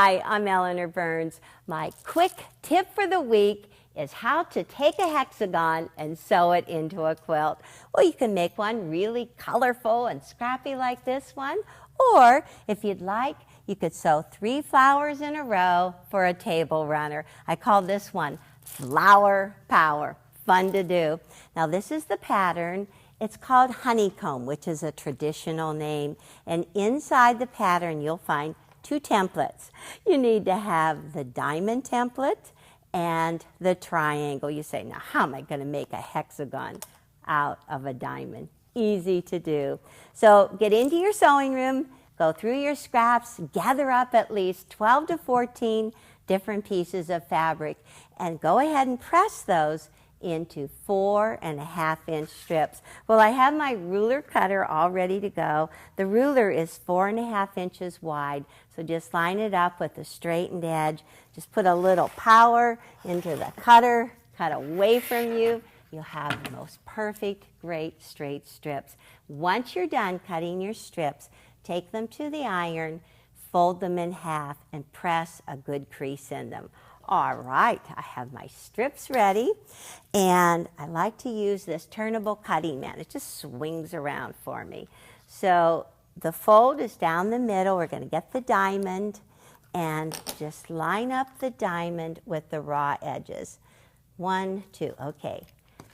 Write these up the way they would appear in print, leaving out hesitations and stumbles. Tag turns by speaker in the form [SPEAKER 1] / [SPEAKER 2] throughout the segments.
[SPEAKER 1] Hi, I'm Eleanor Burns. My quick tip for the week is how to take a hexagon and sew it into a quilt. Well, you can make one really colorful and scrappy like this one, or if you'd like, you could sew 3 flowers in a row for a table runner. I call this one Flower Power. Fun to do. Now this is the pattern. It's called Honeycomb, which is a traditional name. And inside the pattern you'll find 2 templates. You need to have the diamond template and the triangle. You say, now how am I going to make a hexagon out of a diamond? Easy to do. So get into your sewing room, go through your scraps, gather up at least 12 to 14 different pieces of fabric, and go ahead and press those into 4.5-inch strips. Well, I have my ruler cutter all ready to go. The ruler is 4.5 inches wide, so just line it up with a straightened edge. Just put a little power into the cutter, cut away from you. You'll have the most perfect, great straight strips. Once you're done cutting your strips, take them to the iron, fold them in half, and press a good crease in them. All right, I have my strips ready, and I like to use this turnable cutting mat. It just swings around for me. So the fold is down the middle. We're going to get the diamond and just line up the diamond with the raw edges. 1, 2, okay.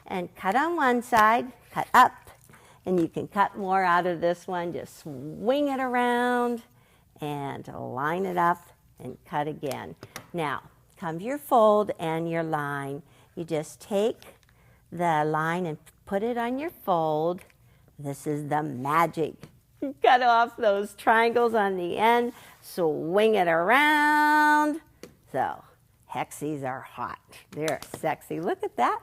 [SPEAKER 1] And cut on one side, cut up, and you can cut more out of this one. Just swing it around and line it up and cut again. Now, comes your fold and your line. You just take the line and put it on your fold. This is the magic. Cut off those triangles on the end, swing it around. So, hexies are hot. They're sexy. Look at that.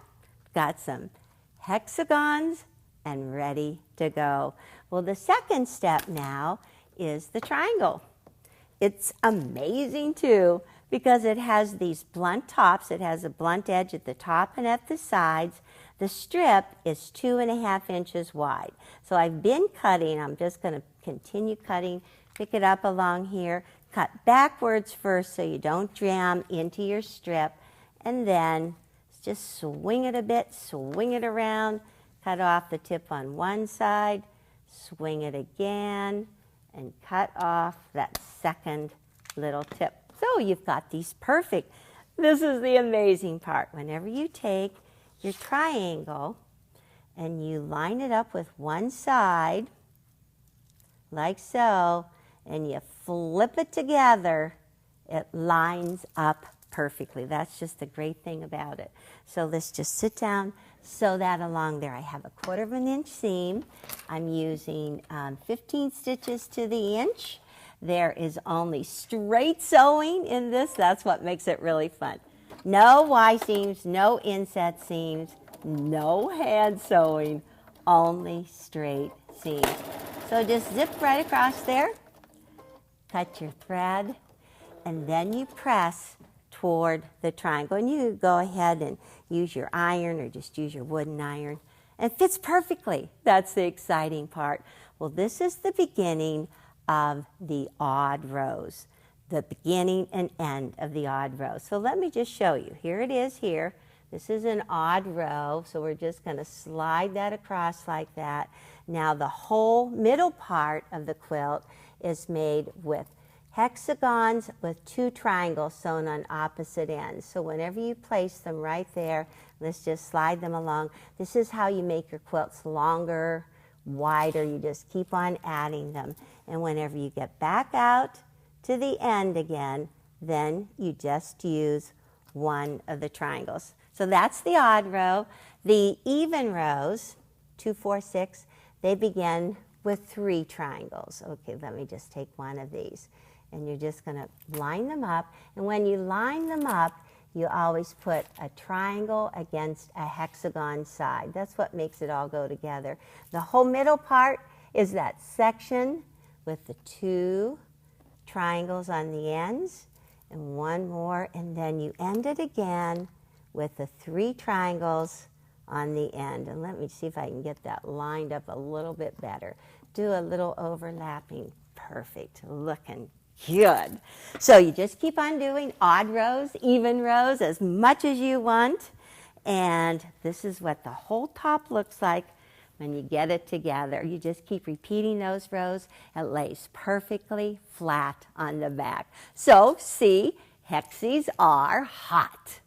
[SPEAKER 1] Got some hexagons and ready to go. Well, the second step now is the triangle. It's amazing too, because it has these blunt tops. It has a blunt edge at the top and at the sides. The strip is 2.5 inches wide. So I've been cutting. I'm just going to continue cutting. Pick it up along here. Cut backwards first so you don't jam into your strip. And then just swing it a bit, swing it around. Cut off the tip on one side. Swing it again. And cut off that second little tip. So you've got these perfect. This is the amazing part. Whenever you take your triangle and you line it up with one side, like so, and you flip it together, it lines up perfectly. That's just the great thing about it. So let's just sit down, sew that along there. I have a 1/4 inch seam. I'm using 15 stitches to the inch. There is only straight sewing in this. That's what makes it really fun. No Y seams, no inset seams, no hand sewing, only straight seams. So just zip right across there, cut your thread, and then you press toward the triangle. And you go ahead and use your iron or just use your wooden iron. And it fits perfectly. That's the exciting part. Well, this is the beginning of the odd rows, the beginning and end of the odd row. So let me just show you. Here it is here. This is an odd row, so we're just going to slide that across like that. Now the whole middle part of the quilt is made with hexagons with 2 triangles sewn on opposite ends. So whenever you place them right there, let's just slide them along. This is how you make your quilts longer, wider. You just keep on adding them. And whenever you get back out to the end again, then you just use one of the triangles. So that's the odd row. The even rows, 2, 4, 6, they begin with 3 triangles. Okay, let me just take one of these. And you're just going to line them up. And when you line them up, you always put a triangle against a hexagon side. That's what makes it all go together. The whole middle part is that section with the 2 triangles on the ends and one more, and then you end it again with the 3 triangles on the end. And let me see if I can get that lined up a little bit better. Do a little overlapping. Perfect. Looking Good. So you just keep on doing odd rows, even rows, as much as you want. And this is what the whole top looks like when you get it together. You just keep repeating those rows. It lays perfectly flat on the back. So see, hexies are hot.